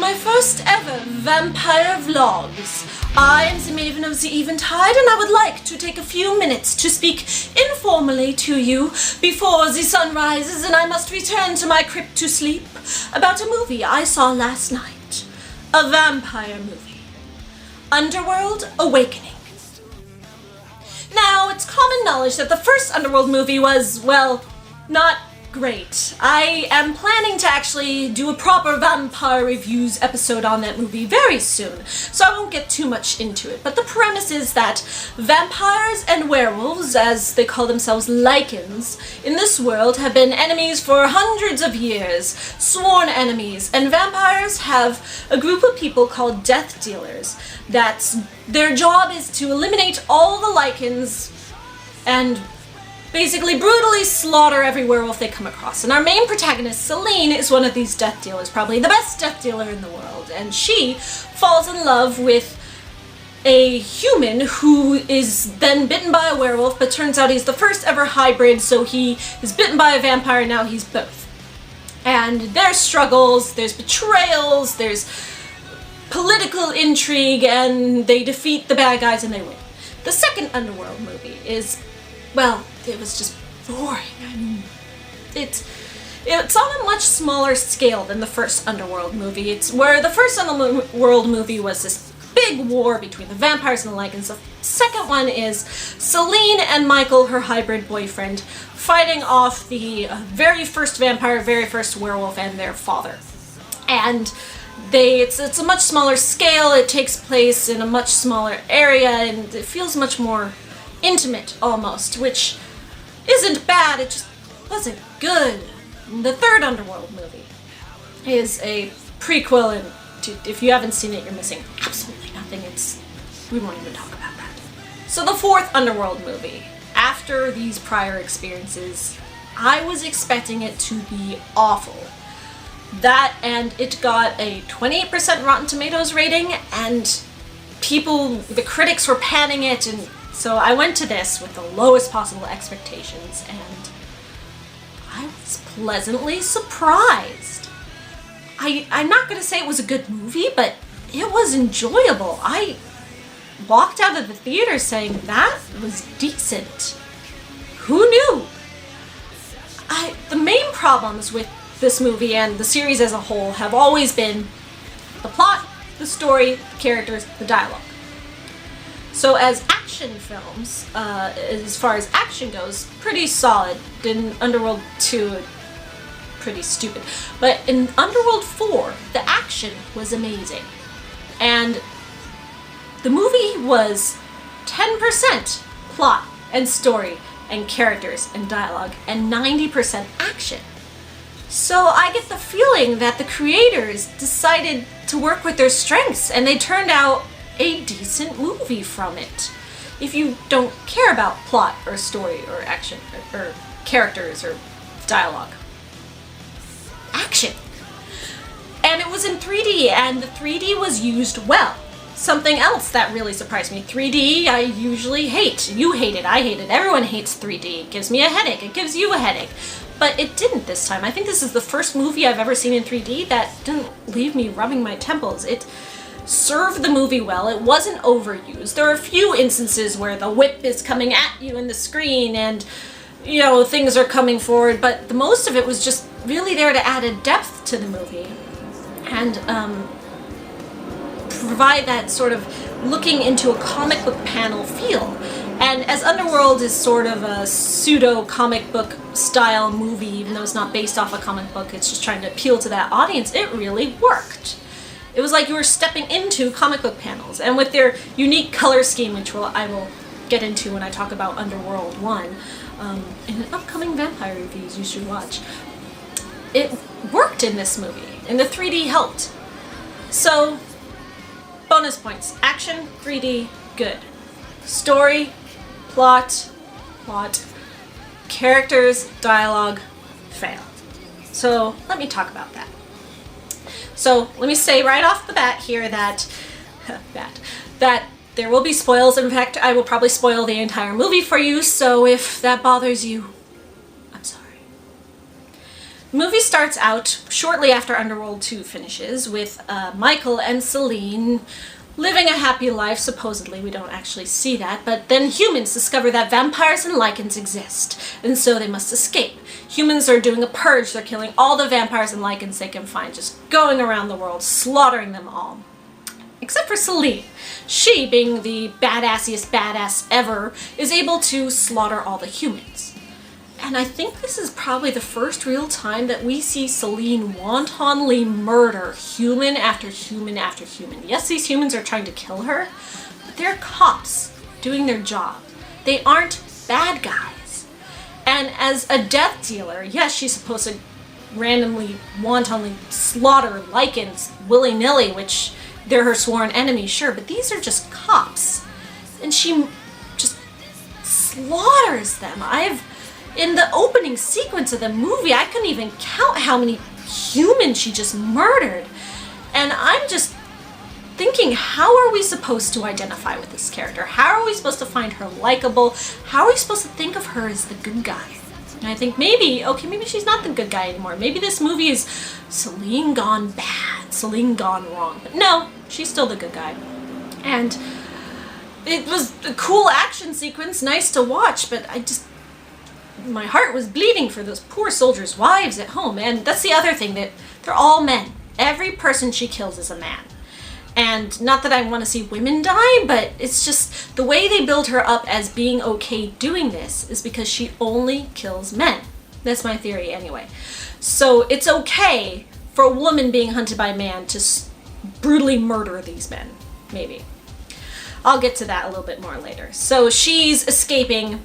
my first ever vampire vlogs. I am the Maven of the Eventide, and I would like to take a few minutes to speak informally to you before the sun rises and I must return to my crypt to sleep about a movie I saw last night. A vampire movie. Underworld Awakening. Now, it's common knowledge that the first Underworld movie was, well, not great. I am planning to actually do a proper vampire reviews episode on that movie very soon, so I won't get too much into it. But the premise is that vampires and werewolves, as they call themselves Lycans, in this world have been enemies for hundreds of years, sworn enemies, and vampires have a group of people called death dealers. Their job is to eliminate all the Lycans and basically brutally slaughter every werewolf they come across. And our main protagonist, Celine, is one of these death dealers, probably the best death dealer in the world. And she falls in love with a human who is then bitten by a werewolf, but turns out he's the first ever hybrid, so he is bitten by a vampire, now he's both. And there's struggles, there's betrayals, there's political intrigue, and they defeat the bad guys and they win. The second Underworld movie is, well, it was just boring. I mean, it's on a much smaller scale than the first Underworld movie. It's where the first Underworld movie was this big war between the vampires and the Lycans. The second one is Celine and Michael, her hybrid boyfriend, fighting off the very first vampire, very first werewolf, and their father. And it's a much smaller scale. It takes place in a much smaller area, and it feels much more intimate almost, which isn't bad, it just wasn't good. The third Underworld movie is a prequel, and if you haven't seen it, you're missing absolutely nothing. We won't even talk about that. So the fourth Underworld movie, after these prior experiences, I was expecting it to be awful. That, and it got a 28% Rotten Tomatoes rating, and the critics were panning it, and so I went to this with the lowest possible expectations, and I was pleasantly surprised. I'm not going to say it was a good movie, but it was enjoyable. I walked out of the theater saying that was decent. Who knew? The main problems with this movie and the series as a whole have always been the plot, the story, the characters, the dialogue. So as action films, as far as action goes, pretty solid. In Underworld 2, pretty stupid. But in Underworld 4, the action was amazing. And the movie was 10% plot and story and characters and dialogue and 90% action. So I get the feeling that the creators decided to work with their strengths, and they turned out a decent movie from it. If you don't care about plot or story or action or characters or dialogue. Action! And it was in 3D, and the 3D was used well. Something else that really surprised me. 3D I usually hate. You hate it, I hate it, everyone hates 3D. It gives me a headache, it gives you a headache. But it didn't this time. I think this is the first movie I've ever seen in 3D that didn't leave me rubbing my temples. It served the movie well. It wasn't overused. There are a few instances where the whip is coming at you in the screen and, things are coming forward, but the most of it was just really there to add a depth to the movie and provide that sort of looking into a comic book panel feel. And as Underworld is sort of a pseudo comic book style movie, even though it's not based off a comic book, it's just trying to appeal to that audience, it really worked. It was like you were stepping into comic book panels, and with their unique color scheme, which I will get into when I talk about Underworld 1, in upcoming vampire reviews you should watch. It worked in this movie, and the 3D helped. So, bonus points. Action, 3D, good. Story, plot, characters, dialogue, fail. So, let me talk about that. So let me say right off the bat here that there will be spoils. In fact, I will probably spoil the entire movie for you, so if that bothers you, I'm sorry. Movie starts out shortly after Underworld 2 finishes with Michael and Celine living a happy life, supposedly. We don't actually see that, but then humans discover that vampires and Lycans exist, and so they must escape. Humans are doing a purge. They're killing all the vampires and Lycans they can find, just going around the world, slaughtering them all. Except for Celine. She, being the badassiest badass ever, is able to slaughter all the humans. And I think this is probably the first real time that we see Celine wantonly murder human after human after human. Yes, these humans are trying to kill her, but they're cops doing their job. They aren't bad guys. And as a death dealer, yes, she's supposed to randomly, wantonly slaughter Lycans willy-nilly, which they're her sworn enemies, sure, but these are just cops. And she just slaughters them. In the opening sequence of the movie, I couldn't even count how many humans she just murdered. And I'm just thinking, how are we supposed to identify with this character? How are we supposed to find her likable? How are we supposed to think of her as the good guy? And I think maybe she's not the good guy anymore. Maybe this movie is Celine gone bad, Celine gone wrong. But no, she's still the good guy. And it was a cool action sequence, nice to watch, but my heart was bleeding for those poor soldiers' wives at home. And that's the other thing, that they're all men. Every person she kills is a man. And not that I want to see women die, but it's just the way they build her up as being okay doing this is because she only kills men. That's my theory anyway. So it's okay for a woman being hunted by a man to brutally murder these men, maybe. I'll get to that a little bit more later. So she's escaping,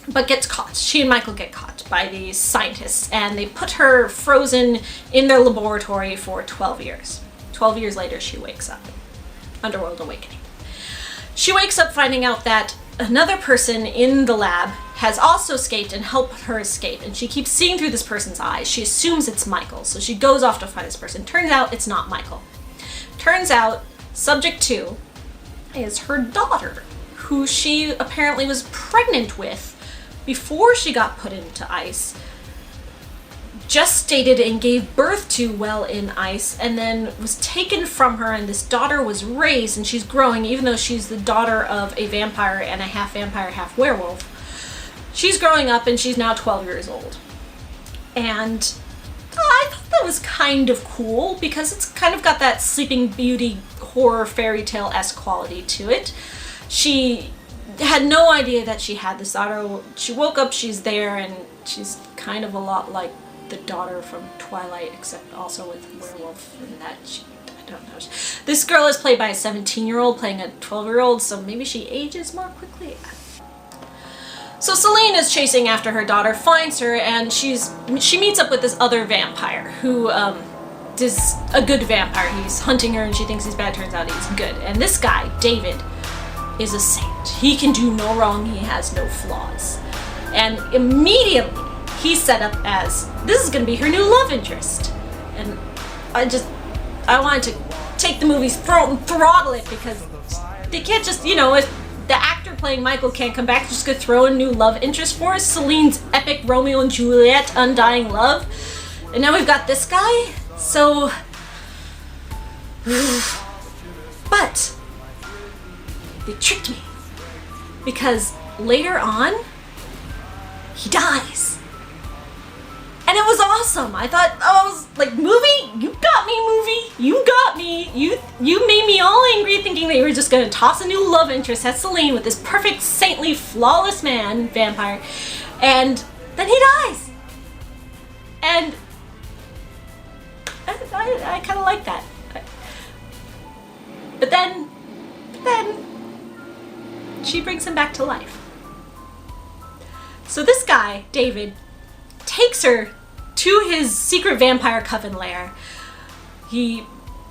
but gets caught. She and Michael get caught by these scientists, and they put her frozen in their laboratory for 12 years. 12 years later, she wakes up. Underworld Awakening. She wakes up finding out that another person in the lab has also escaped and helped her escape, and she keeps seeing through this person's eyes. She assumes it's Michael, so she goes off to find this person. Turns out it's not Michael. Turns out Subject 2 is her daughter, who she apparently was pregnant with before she got put into ice, gestated and gave birth to while in ice, and then was taken from her, and this daughter was raised, and she's growing, even though she's the daughter of a vampire and a half vampire, half werewolf. She's growing up, and she's now 12 years old. And I thought that was kind of cool, because it's kind of got that Sleeping Beauty horror fairy tale-esque quality to it. She had no idea that she had this daughter. She woke up, she's there, and she's kind of a lot like the daughter from Twilight, except also with werewolf, and that I don't know. This girl is played by a 17-year-old playing a 12-year-old, so maybe she ages more quickly. So Celine is chasing after her daughter, finds her, and she meets up with this other vampire who is a good vampire. He's hunting her and she thinks he's bad, turns out he's good. And this guy, David, is a saint. He can do no wrong, he has no flaws. And immediately he's set up as, this is going to be her new love interest. And I wanted to take the movie's throat and throttle it, because they can't just, if the actor playing Michael can't come back, just gonna throw a new love interest for us. Celine's epic Romeo and Juliet, undying love. And now we've got this guy, so... But they tricked me, because later on, he dies. And it was awesome. I thought, movie? You got me, movie. You got me. You made me all angry thinking that you were just going to toss a new love interest at Celine with this perfect, saintly, flawless man, vampire. And then he dies. And I kind of like that. But then, she brings him back to life. So this guy, David, takes her to his secret vampire coven lair. He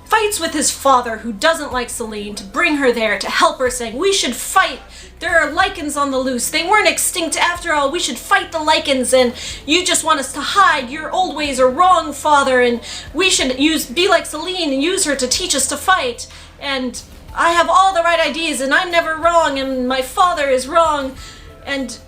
fights with his father, who doesn't like Celine, to bring her there, to help her, saying, we should fight. There are Lycans on the loose. They weren't extinct after all. We should fight the Lycans, and you just want us to hide. Your old ways are wrong, father, and we should be like Celine and use her to teach us to fight. And I have all the right ideas, and I'm never wrong, and my father is wrong. And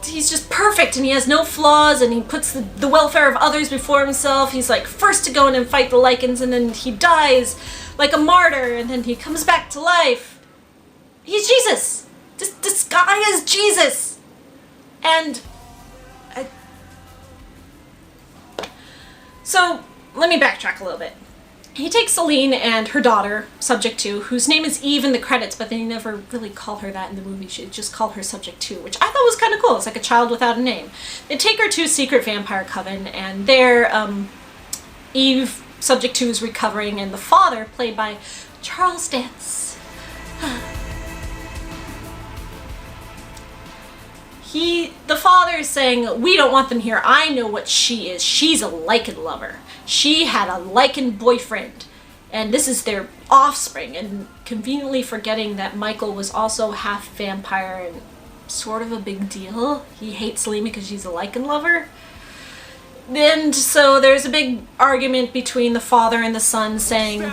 he's just perfect and he has no flaws and he puts the welfare of others before himself. He's like first to go in and fight the Lycans and then he dies like a martyr and then he comes back to life. He's Jesus. This guy is Jesus. And so let me backtrack a little bit. He takes Celine and her daughter, Subject 2, whose name is Eve in the credits, but they never really call her that in the movie. She just call her Subject 2, which I thought was kind of cool. It's like a child without a name. They take her to Secret Vampire Coven, and there, Eve, Subject 2, is recovering, and the father, played by Charles Dance. The father is saying, we don't want them here. I know what she is. She's a Lycan lover. She had a Lycan boyfriend, and this is their offspring, and conveniently forgetting that Michael was also half vampire and sort of a big deal. He hates Celine because she's a Lycan lover. And so there's a big argument between the father and the son saying,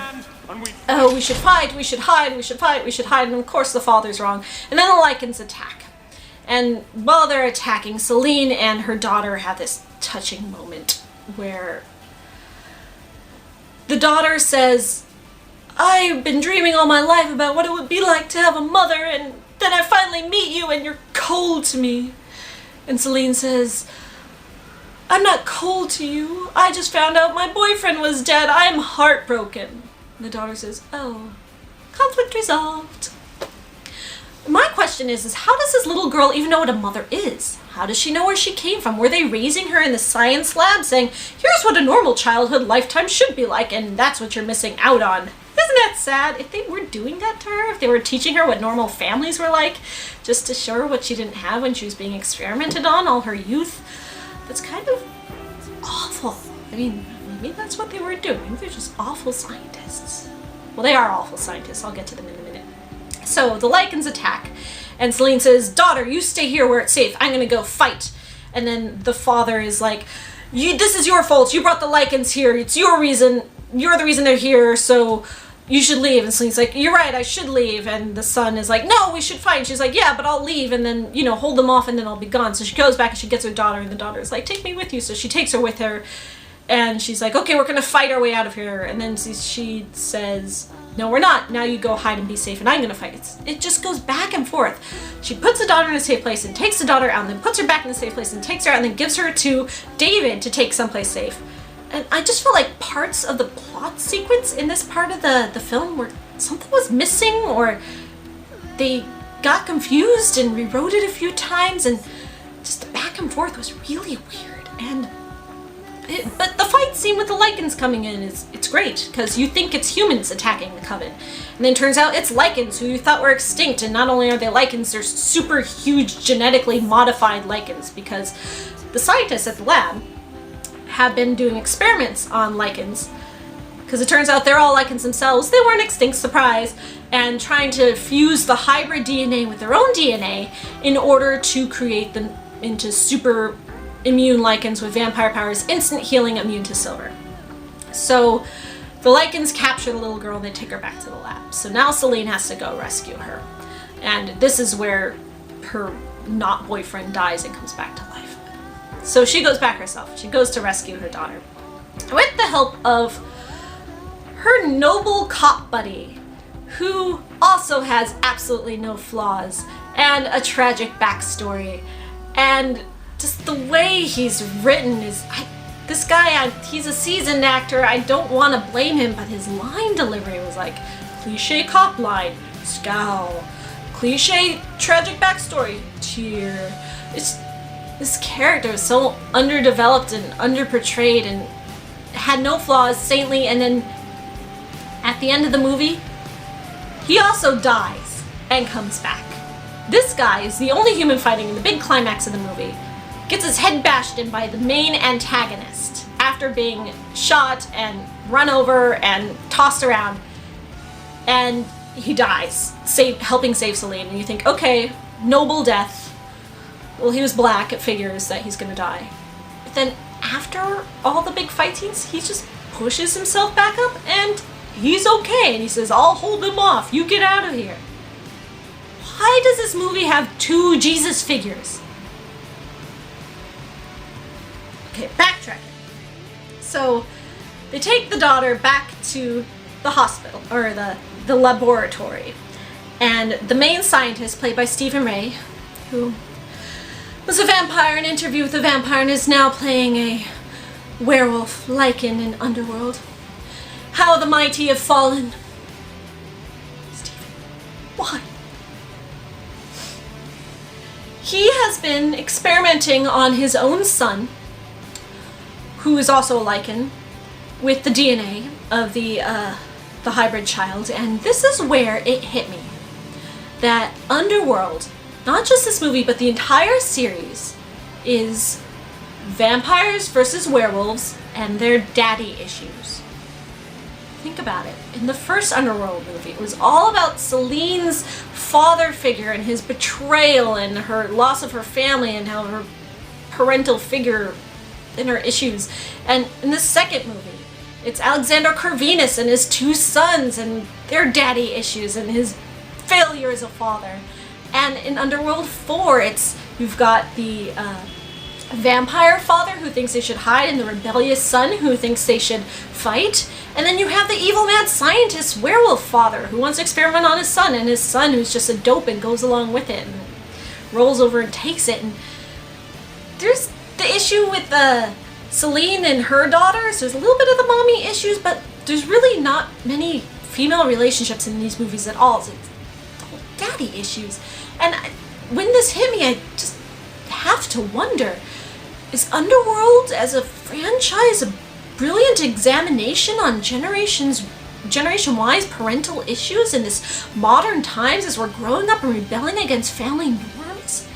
oh, we should fight, we should hide, we should fight, we should hide, and of course the father's wrong. And then the Lycans attack. And while they're attacking, Celine and her daughter have this touching moment where the daughter says, I've been dreaming all my life about what it would be like to have a mother, and then I finally meet you and you're cold to me. And Celine says, I'm not cold to you. I just found out my boyfriend was dead. I'm heartbroken. And the daughter says, oh, conflict resolved. My question is how does this little girl even know what a mother is? How does she know where she came from? Were they raising her in the science lab saying, here's what a normal childhood lifetime should be like, and that's what you're missing out on? Isn't that sad? If they were doing that to her, if they were teaching her what normal families were like, just to show her what she didn't have when she was being experimented on all her youth, that's kind of awful. I mean, maybe that's what they were doing. They're just awful scientists. Well, they are awful scientists. I'll get to them in a minute. So the Lycans attack, and Celine says, daughter, you stay here where it's safe. I'm gonna go fight. And then the father is like, this is your fault. You brought the Lycans here. It's your reason. You're the reason they're here, so you should leave. And Celine's like, you're right, I should leave. And the son is like, no, we should fight. And she's like, yeah, but I'll leave and then, hold them off and then I'll be gone. So she goes back and she gets her daughter, and the daughter is like, take me with you. So she takes her with her, and she's like, okay, we're gonna fight our way out of here. And then she says, no, we're not. Now you go hide and be safe, and I'm gonna fight. It just goes back and forth. She puts the daughter in a safe place and takes the daughter out, and then puts her back in a safe place and takes her out, and then gives her to David to take someplace safe. And I just feel like parts of the plot sequence in this part of the film where something was missing, or they got confused and rewrote it a few times, and just the back and forth was really weird. But the fight scene with the Lycans coming in it's great, because you think it's humans attacking the Coven. And then turns out it's Lycans who you thought were extinct, and not only are they Lycans, they're super huge genetically modified Lycans, because the scientists at the lab have been doing experiments on Lycans, because it turns out they're all Lycans themselves. They weren't extinct, surprise, and trying to fuse the hybrid DNA with their own DNA in order to create them into super immune Lycans with vampire powers, instant healing, immune to silver. So the Lycans capture the little girl and they take her back to the lab. So now Celine has to go rescue her. And this is where her not boyfriend dies and comes back to life. So she goes back herself. She goes to rescue her daughter with the help of her noble cop buddy, who also has absolutely no flaws and a tragic backstory. And just the way he's written is, this guy, he's a seasoned actor. I don't want to blame him, but his line delivery was like cliche cop line, scowl, cliche tragic backstory, tear. This character is so underdeveloped and underportrayed and had no flaws, saintly, and then at the end of the movie, he also dies and comes back. This guy is the only human fighting in the big climax of the movie. Gets his head bashed in by the main antagonist after being shot and run over and tossed around, and he dies, helping save Celine. And you think, okay, noble death. Well, he was black, it figures that he's gonna die. But then after all the big fight scenes, he just pushes himself back up and he's okay. And he says, I'll hold him off, you get out of here. Why does this movie have two Jesus figures? Okay, backtracking. So, they take the daughter back to the hospital, or the laboratory. And the main scientist, played by Stephen Ray, who was a vampire in Interview with a Vampire and is now playing a werewolf Lycan in Underworld. How the mighty have fallen. Stephen, why? He has been experimenting on his own son, who is also a Lycan, with the DNA of the hybrid child, and this is where it hit me. That Underworld, not just this movie, but the entire series, is vampires versus werewolves and their daddy issues. Think about it. In the first Underworld movie, it was all about Celine's father figure and his betrayal and her loss of her family and how her parental figure and her issues. And in the second movie, it's Alexander Corvinus and his two sons and their daddy issues and his failure as a father. And in Underworld 4, you've got the vampire father who thinks they should hide and the rebellious son who thinks they should fight. And then you have the evil mad scientist werewolf father who wants to experiment on his son, and his son who's just a dope and goes along with it and rolls over and takes it. And there's the issue with Celine and her daughters. There's a little bit of the mommy issues, but there's really not many female relationships in these movies at all. It's daddy issues. And when this hit me, I just have to wonder, is Underworld as a franchise a brilliant examination on generation-wise parental issues in this modern times as we're growing up and rebelling against family norms?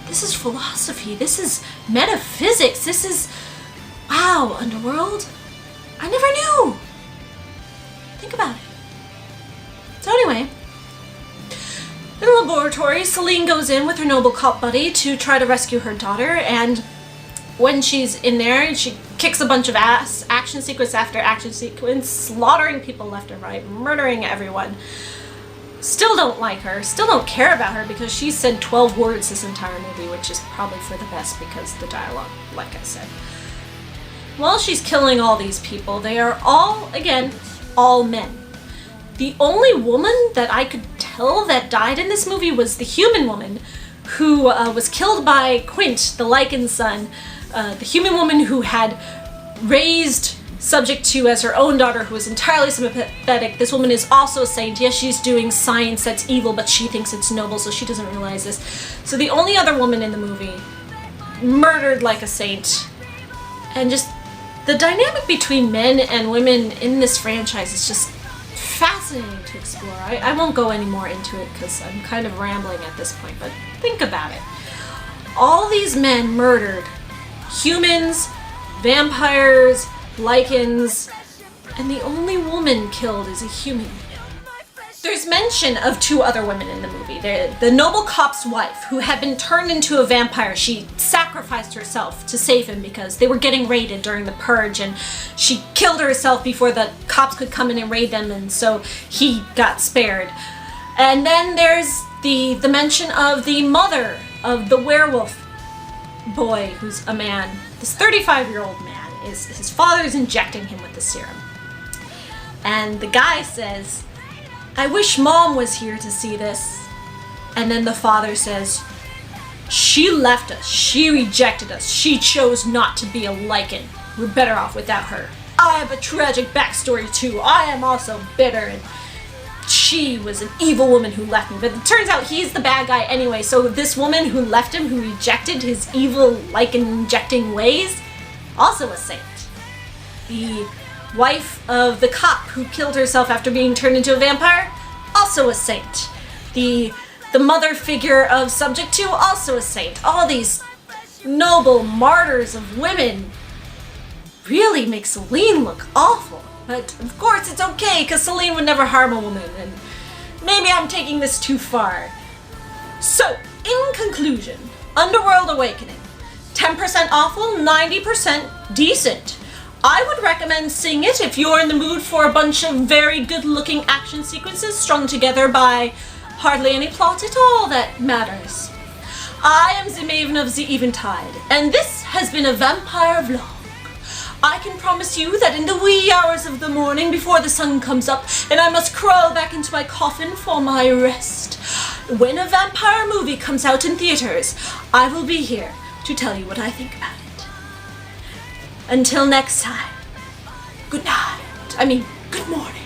This is philosophy. This is metaphysics. This is... Wow, Underworld. I never knew. Think about it. So anyway, in the laboratory, Celine goes in with her noble cop buddy to try to rescue her daughter, and when she's in there, she kicks a bunch of ass, action sequence after action sequence, slaughtering people left and right, murdering everyone. Still don't like her, still don't care about her because she said 12 words this entire movie, which is probably for the best because the dialogue, like I said. While she's killing all these people, they are all, again, all men. The only woman that I could tell that died in this movie was the human woman who was killed by Quint, the Lycan son, the human woman who had raised Subject to as her own daughter, who is entirely sympathetic. This woman is also a saint. Yes, she's doing science that's evil, but she thinks it's noble, so she doesn't realize this. So the only other woman in the movie murdered like a saint. And just the dynamic between men and women in this franchise is just fascinating to explore. I won't go any more into it because I'm kind of rambling at this point, but think about it. All these men murdered humans, vampires, Lycans, and the only woman killed is a human. There's mention of two other women in the movie. The noble cop's wife, who had been turned into a vampire. She sacrificed herself to save him because they were getting raided during the purge, and she killed herself before the cops could come in and raid them, and so he got spared. And then there's the mention of the mother of the werewolf boy, who's a man. This 35-year-old man. His father's injecting him with the serum. And the guy says, "I wish Mom was here to see this." And then the father says, "She left us. She rejected us. She chose not to be a Lycan. We're better off without her. I have a tragic backstory too. I am also bitter, and she was an evil woman who left me." But it turns out he's the bad guy anyway, so this woman who left him, who rejected his evil Lycan injecting ways, also a saint. The wife of the cop who killed herself after being turned into a vampire, also a saint. The mother figure of Subject to, also a saint. All these noble martyrs of women really make Celine look awful. But of course it's okay, because Celine would never harm a woman, and maybe I'm taking this too far. So, in conclusion, Underworld Awakening. 10% awful, 90% decent. I would recommend seeing it if you're in the mood for a bunch of very good-looking action sequences strung together by hardly any plot at all that matters. I am the Maven of the Eventide, and this has been a vampire vlog. I can promise you that in the wee hours of the morning before the sun comes up and I must crawl back into my coffin for my rest, when a vampire movie comes out in theaters, I will be here to tell you what I think about it. Until next time, good night. Good morning.